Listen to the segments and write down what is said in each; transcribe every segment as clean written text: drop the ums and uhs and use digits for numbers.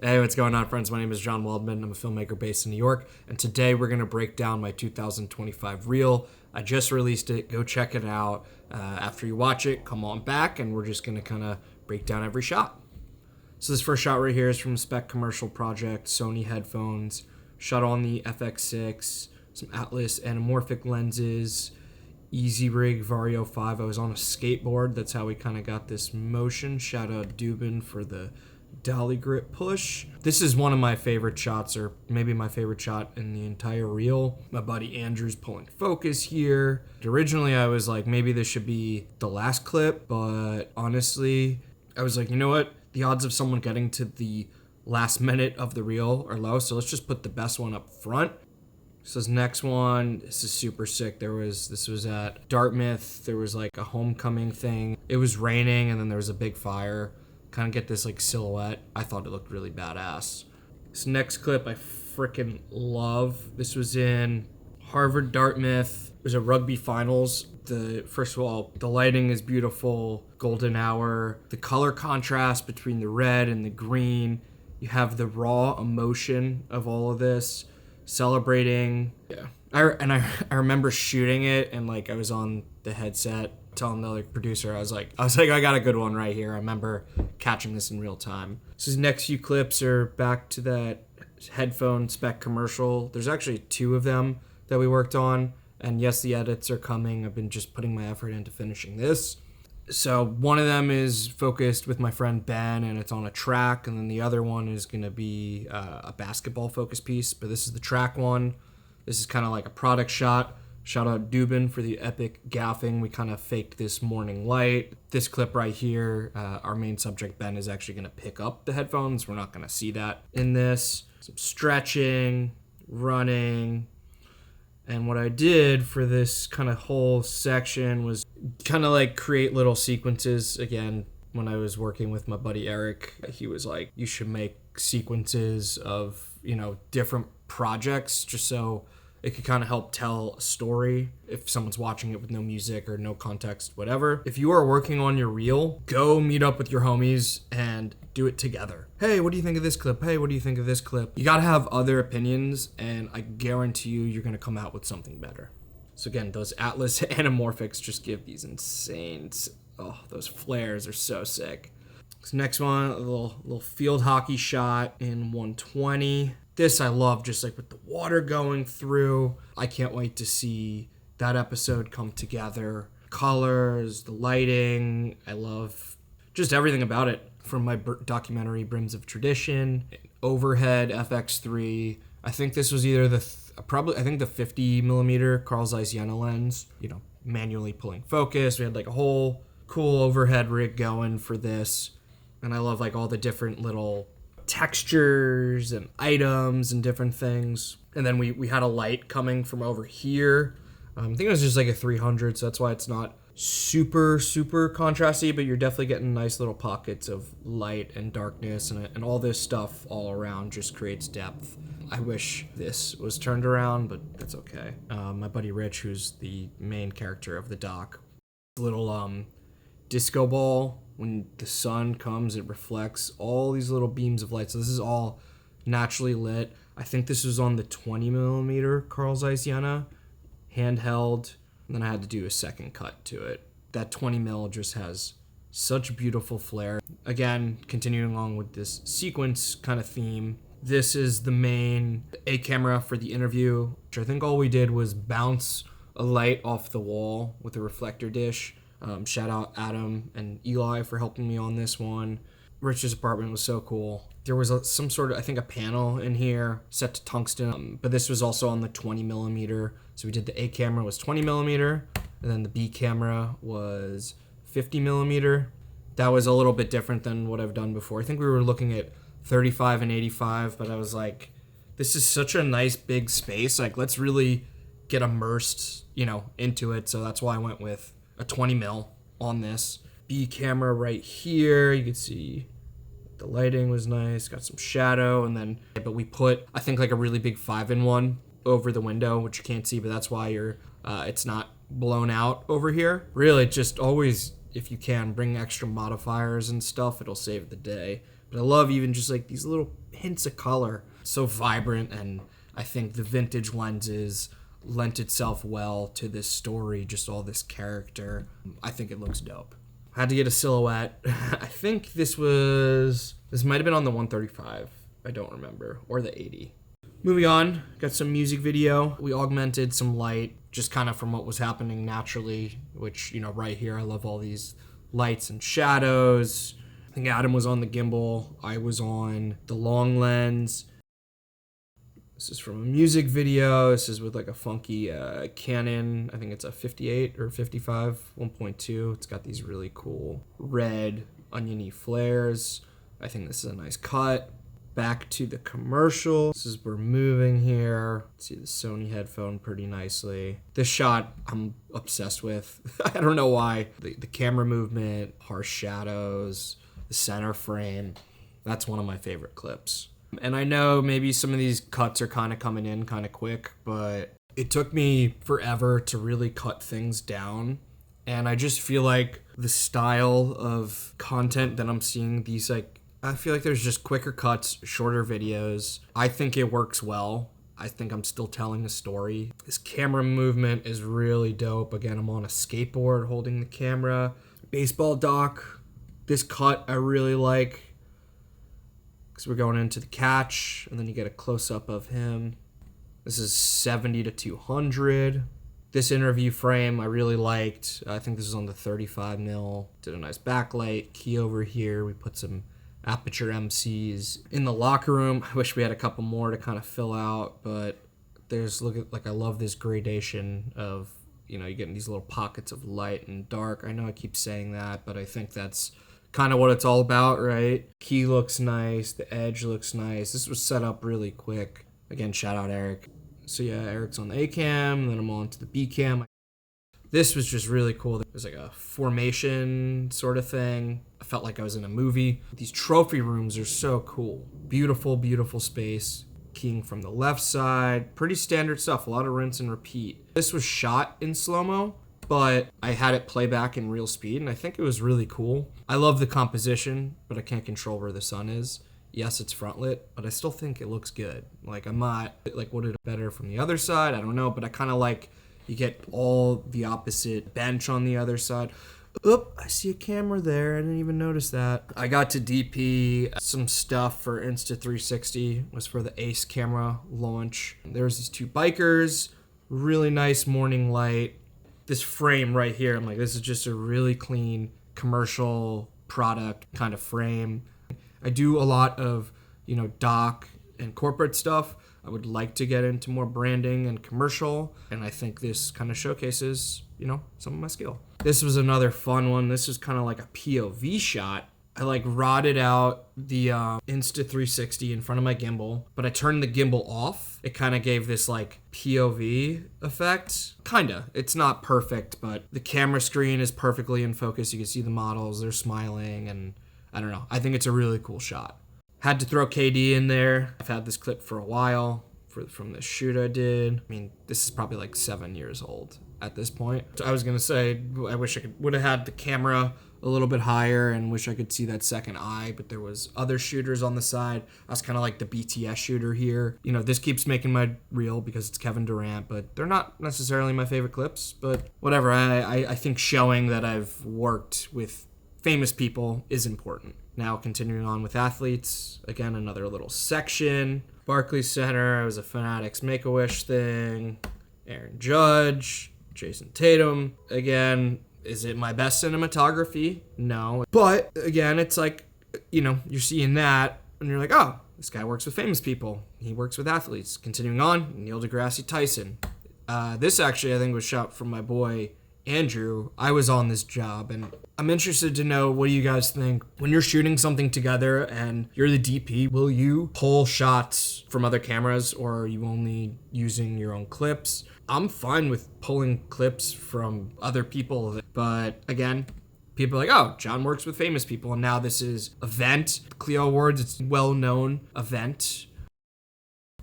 Hey, what's going on, friends? My name is John Waldman. I'm a filmmaker based in New York, and today we're going to break down my 2025 reel. I just released it. Go check it out. After you watch it, come on back, and we're just going to kind of break down every shot. So this first shot right here is from a spec commercial project, Sony headphones, shot on the FX6, some Atlas anamorphic lenses, Easy Rig Vario 5. I was on a skateboard. That's how we kind of got this motion. Shout out Dubin for the dolly grip push. This is one of my favorite shots, or maybe my favorite shot in the entire reel. My buddy Andrew's pulling focus here. Originally I was like, maybe this should be the last clip, but honestly I was like, you know what, the odds of someone getting to the last minute of the reel are low, so let's just put the best one up front. So this next one, this is super sick. This was at Dartmouth. There was like a homecoming thing. It was raining and then there was a big fire. Kind of get this like silhouette. I thought it looked really badass. This next clip I freaking love. This was in Harvard, Dartmouth. It was a rugby finals. First of all, the lighting is beautiful. Golden hour. The color contrast between the red and the green. You have the raw emotion of all of this. Celebrating. Yeah. I remember shooting it and like I was on the headset telling the like producer, I was like, I got a good one right here. I remember catching this in real time. So these next few clips are back to that headphone spec commercial. There's actually 2 of them that we worked on. And yes, the edits are coming. I've been just putting my effort into finishing this. So one of them is focused with my friend Ben and it's on a track. And then the other one is going to be a basketball focus piece. But this is the track one. This is kind of like a product shot. Shout out Dubin for the epic gaffing. We kind of faked this morning light. This clip right here, our main subject, Ben, is actually going to pick up the headphones. We're not going to see that in this. Some stretching, running. And what I did for this kind of whole section was kind of like create little sequences. Again, when I was working with my buddy Eric, he was like, you should make sequences of, different projects just so it could kind of help tell a story if someone's watching it with no music or no context, whatever. If you are working on your reel, go meet up with your homies and do it together. Hey, what do you think of this clip? Hey, what do you think of this clip? You gotta have other opinions, and I guarantee you're gonna come out with something better. So again, those Atlas anamorphics just give these insane, those flares are so sick. This next one, a little field hockey shot in 120. This I love, just like with the water going through. I can't wait to see that episode come together. Colors, the lighting, I love just everything about it. From my documentary Brims of Tradition, overhead FX3. I think this was either the 50 millimeter Carl Zeiss Jena lens. Manually pulling focus. We had like a whole cool overhead rig going for this, and I love like all the different little textures and items and different things. And then we had a light coming from over here. I think it was just like a 300, so that's why it's not super contrasty, but you're definitely getting nice little pockets of light and darkness, and all this stuff all around just creates depth. I wish this was turned around, but that's okay. My buddy Rich, who's the main character of the doc, little disco ball. When the sun comes, it reflects all these little beams of light. So this is all naturally lit. I think this was on the 20 millimeter Carl Zeiss Jena, handheld, and then I had to do a second cut to it. That 20 mil just has such beautiful flare. Again, continuing along with this sequence kind of theme. This is the main A camera for the interview, which I think all we did was bounce a light off the wall with a reflector dish. Shout out Adam and Eli for helping me on this one. Rich's apartment was so cool. There was some sort of, I think, a panel in here set to tungsten, but this was also on the 20 millimeter. So we did the A camera was 20 millimeter, and then the B camera was 50 millimeter. That was a little bit different than what I've done before. I think we were looking at 35 and 85, but I was like, this is such a nice big space. Like, let's really get immersed, into it. So that's why I went with a 20 mil on this. B camera right here. You can see the lighting was nice, got some shadow, and then, but we put, I think, like a really big 5-in-1 over the window, which you can't see, but that's why it's not blown out over here. Really, just always, if you can, bring extra modifiers and stuff. It'll save the day. But I love even just like these little hints of color. So vibrant, and I think the vintage lenses lent itself well to this story, just all this character. I think it looks dope. Had to get a silhouette. I think this might have been on the 135. I don't remember. Or the 80. Moving on, got some music video. We augmented some light just kind of from what was happening naturally, which, you know, right here, I love all these lights and shadows. I think Adam was on the gimbal. I was on the long lens. This is from a music video. This is with like a funky Canon. I think it's a 58 or 55 1.2. It's got these really cool red oniony flares. I think this is a nice cut. Back to the commercial. This is, we're moving here. See the Sony headphone pretty nicely. This shot I'm obsessed with. I don't know why. The camera movement, harsh shadows, the center frame. That's one of my favorite clips. And I know maybe some of these cuts are kind of coming in kind of quick, but it took me forever to really cut things down. And I just feel like the style of content that I'm seeing, these like, I feel like there's just quicker cuts, shorter videos. I think it works well. I think I'm still telling a story. This camera movement is really dope. Again, I'm on a skateboard holding the camera. Baseball doc. This cut I really like because we're going into the catch, and then you get a close-up of him. This is 70 to 200. This interview frame I really liked. I think this is on the 35 mil. Did a nice backlight. Key over here. We put some aperture MCs in the locker room. I wish we had a couple more to kind of fill out, but there's, look at, like, I love this gradation of, you know, you're getting these little pockets of light and dark. I know I keep saying that, but I think that's kind of what it's all about, right? Key looks nice. The edge looks nice. This was set up really quick. Again, shout out Eric. So yeah, Eric's on the A cam, then I'm on to the B cam. This was just really cool. It was like a formation sort of thing. I felt like I was in a movie. These trophy rooms are so cool. Beautiful, beautiful space. Keying from the left side. Pretty standard stuff. A lot of rinse and repeat. This was shot in slow-mo, but I had it play back in real speed, and I think it was really cool. I love the composition, but I can't control where the sun is. Yes, it's front lit, but I still think it looks good. Like, I'm not, like, would it better from the other side? I don't know, but I kind of like, you get all the opposite bench on the other side. Oop, I see a camera there. I didn't even notice that. I got to DP some stuff for Insta360. Was for the Ace camera launch. There's these two bikers. Really nice morning light. This frame right here, I'm like, this is just a really clean commercial product kind of frame. I do a lot of, you know, doc and corporate stuff. I would like to get into more branding and commercial, and I think this kind of showcases, you know, some of my skill. This was another fun one. This was kind of like a POV shot. I like rotted out the Insta360 in front of my gimbal, but I turned the gimbal off. It kind of gave this like POV effect. Kinda. It's not perfect, but the camera screen is perfectly in focus. You can see the models, they're smiling, and I don't know. I think it's a really cool shot. Had to throw KD in there. I've had this clip for a while from this shoot I did. I mean, this is probably like 7 years old at this point. So I was gonna say, I wish I would have had the camera a little bit higher and wish I could see that second eye, but there was other shooters on the side. I was kind of like the BTS shooter here. You know, this keeps making my reel because it's Kevin Durant, but they're not necessarily my favorite clips, but whatever. I think showing that I've worked with famous people is important. Now continuing on with athletes, again, another little section. Barclays Center, it was a Fanatics Make-A-Wish thing. Aaron Judge, Jason Tatum. Again, is it my best cinematography? No. But again, it's like, you know, you're seeing that and you're like, oh, this guy works with famous people. He works with athletes. Continuing on, Neil deGrasse Tyson. This actually, I think, was shot from my boy Andrew. I was on this job, and I'm interested to know, what do you guys think? When you're shooting something together and you're the DP, will you pull shots from other cameras, or are you only using your own clips? I'm fine with pulling clips from other people, but again, people are like, oh, John works with famous people, and now this is event. Clio Awards, it's a well-known event.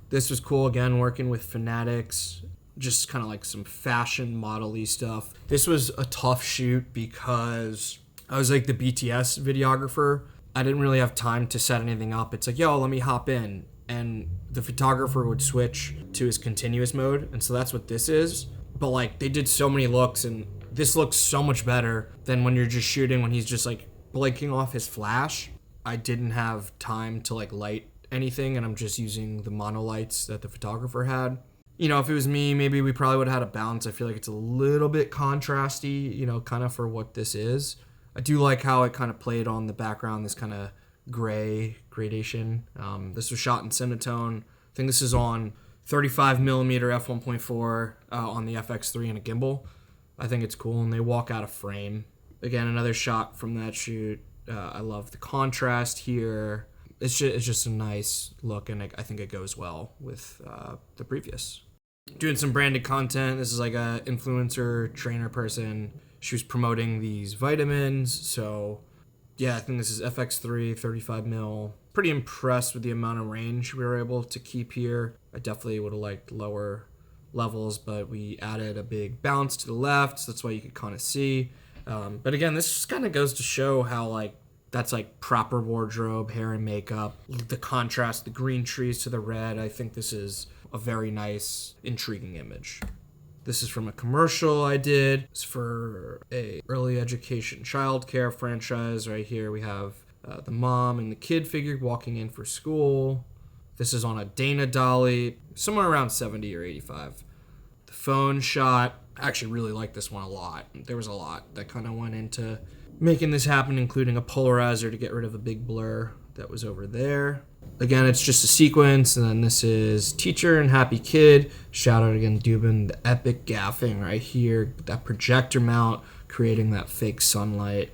This was cool, again, working with Fanatics. Just kind of like some fashion model-y stuff. This was a tough shoot because I was like the BTS videographer, I didn't really have time to set anything up. It's like, yo, let me hop in. And the photographer would switch to his continuous mode. And so that's what this is. But like they did so many looks, and this looks so much better than when you're just shooting when he's just like blinking off his flash. I didn't have time to like light anything, and I'm just using the mono lights that the photographer had. You know, if it was me, maybe we probably would have had a balance. I feel like it's a little bit contrasty, you know, kind of for what this is. I do like how it kind of played on the background, this kind of gray gradation. This was shot in Cinematone. I think this is on 35mm f1.4 on the FX3 and a gimbal. I think it's cool, and they walk out of frame. Again, another shot from that shoot. I love the contrast here. It's just a nice look, and I think it goes well with the previous. Doing some branded content. This is like a influencer trainer person. She was promoting these vitamins. So yeah, I think this is FX3, 35mm. Pretty impressed with the amount of range we were able to keep here. I definitely would have liked lower levels, but we added a big bounce to the left, so that's why you could kind of see. But again, this just kind of goes to show how like that's like proper wardrobe, hair and makeup. The contrast, the green trees to the red. I think this is a very nice, intriguing image. This is from a commercial I did. It's for a early education childcare franchise. Right here we have the mom and the kid figure walking in for school. This is on a Dana dolly, somewhere around 70 or 85. The phone shot, I actually really like this one a lot. There was a lot that kind of went into making this happen, including a polarizer to get rid of a big blur that was over there. Again, it's just a sequence, and then this is teacher and happy kid. Shout out again, Dubin, the epic gaffing right here, that projector mount, creating that fake sunlight.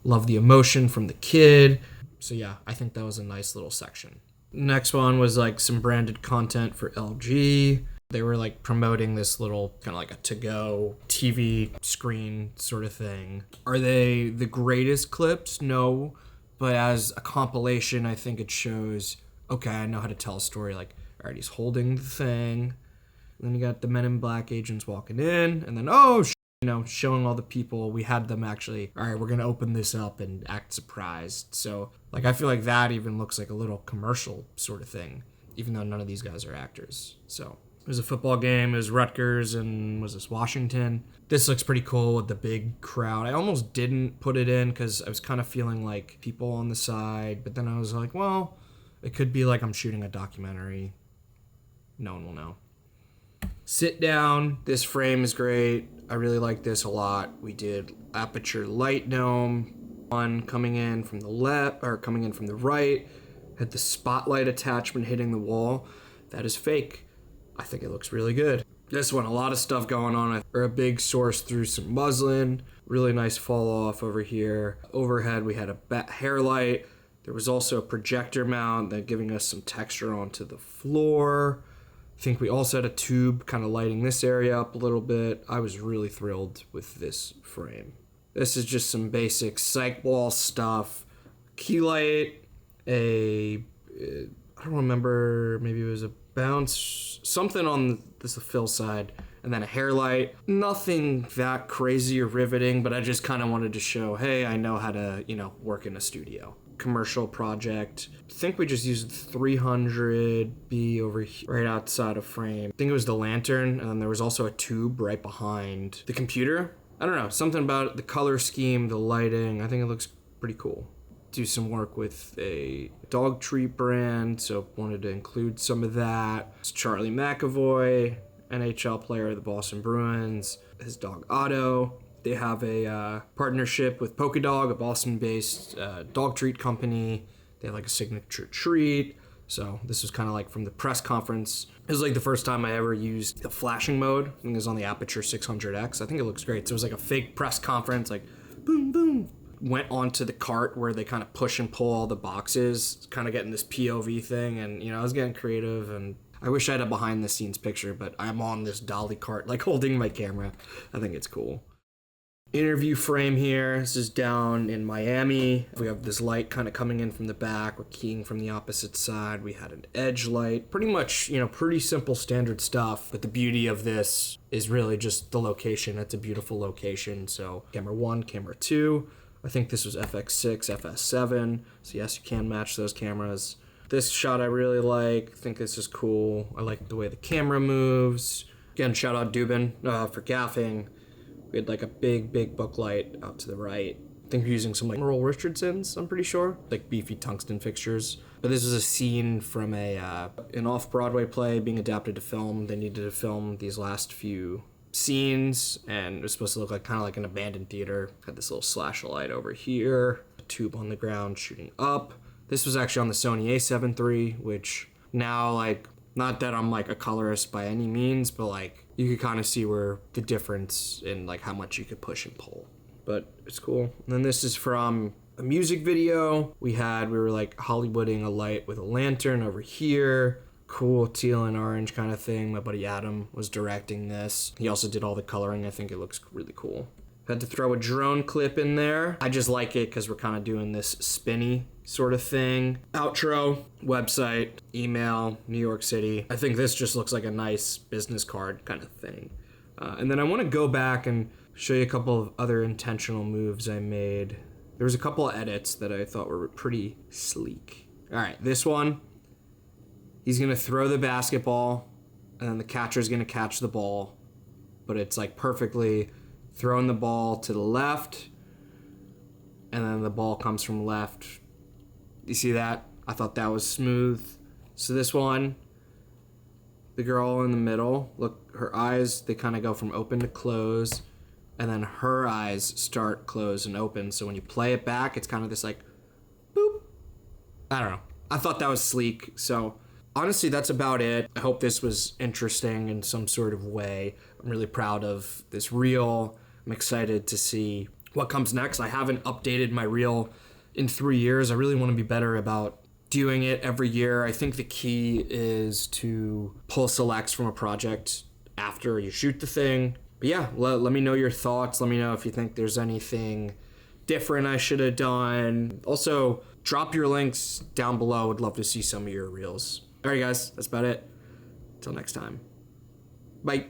Love the emotion from the kid. So yeah, I think that was a nice little section. Next one was like some branded content for LG. They were like promoting this little kind of like a to-go TV screen sort of thing. Are they the greatest clips? No. But as a compilation, I think it shows, okay, I know how to tell a story. Like, all right, he's holding the thing. And then you got the Men in Black agents walking in. And then, showing all the people. We had them actually, all right, we're going to open this up and act surprised. So, like, I feel like that even looks like a little commercial sort of thing, even though none of these guys are actors. So it was a football game. It was Rutgers and was this Washington? This looks pretty cool with the big crowd. I almost didn't put it in because I was kind of feeling like people on the side. But then I was like, well, it could be like I'm shooting a documentary. No one will know. Sit down. This frame is great. I really like this a lot. We did aperture light dome. One coming in from the left or coming in from the right. Had the spotlight attachment hitting the wall. That is fake. I think it looks really good. This one, a lot of stuff going on. Or a big source through some muslin. Really nice fall off over here. Overhead, we had a hair light. There was also a projector mount that giving us some texture onto the floor. I think we also had a tube kind of lighting this area up a little bit. I was really thrilled with this frame. This is just some basic psych wall stuff. Key light, I don't remember, maybe it was a bounce, something on this fill side, and then a hair light. Nothing that crazy or riveting, but I just kind of wanted to show, hey, I know how to, work in a studio. Commercial project. I think we just used 300B over here, right outside of frame. I think it was the lantern, and then there was also a tube right behind the computer. I don't know, something about the color scheme, the lighting. I think it looks pretty cool. Do some work with a dog treat brand, so wanted to include some of that. It's Charlie McAvoy, NHL player of the Boston Bruins, his dog Otto. They have a partnership with Polka Dog, a Boston-based dog treat company. They have like a signature treat. So this was kind of like from the press conference. It was like the first time I ever used the flashing mode. I think it was on the Aperture 600X. I think it looks great. So it was like a fake press conference, like boom, boom. Went onto the cart where they kind of push and pull all the boxes, kind of getting this POV thing. And, I was getting creative, and I wish I had a behind the scenes picture, but I'm on this dolly cart, like holding my camera. I think it's cool. Interview frame here. This is down in Miami. We have this light kind of coming in from the back. We're keying from the opposite side. We had an edge light. Pretty much, pretty simple standard stuff. But the beauty of this is really just the location. It's a beautiful location. So camera 1, camera 2. I think this was FX6, FS7. So yes, you can match those cameras. This shot I really like. I think this is cool. I like the way the camera moves. Again, shout out Dubin for gaffing. We had like a big book light out to the right. I think we're using some like Merle Richardson's, I'm pretty sure. Like beefy tungsten fixtures. But this is a scene from an off-Broadway play being adapted to film. They needed to film these last few scenes, and it was supposed to look like kind of like an abandoned theater. Had this little slash of light over here, a tube on the ground shooting up. This was actually on the Sony a7 III, which now, like, not that I'm like a colorist by any means, but like you could kind of see where the difference in like how much you could push and pull. But it's cool. And then this is from a music video. We were like Hollywooding a light with a lantern over here. Cool teal and orange kind of thing. My buddy Adam was directing this. He also did all the coloring. I think it looks really cool. Had to throw a drone clip in there. I just like it because we're kind of doing this spinny sort of thing. Outro, website, email, New York City. I think this just looks like a nice business card kind of thing. And then I want to go back and show you a couple of other intentional moves I made. There was a couple of edits that I thought were pretty sleek. All right, this one. He's going to throw the basketball, and then the catcher's going to catch the ball. But it's like perfectly throwing the ball to the left, and then the ball comes from left. You see that? I thought that was smooth. So this one, the girl in the middle, look, her eyes, they kind of go from open to close, and then her eyes start closed and open. So when you play it back, it's kind of this like, boop. I don't know. I thought that was sleek. So honestly, that's about it. I hope this was interesting in some sort of way. I'm really proud of this reel. I'm excited to see what comes next. I haven't updated my reel in 3 years. I really want to be better about doing it every year. I think the key is to pull selects from a project after you shoot the thing. But yeah, let me know your thoughts. Let me know if you think there's anything different I should have done. Also, drop your links down below. Would love to see some of your reels. All right, guys, that's about it. Until next time. Bye.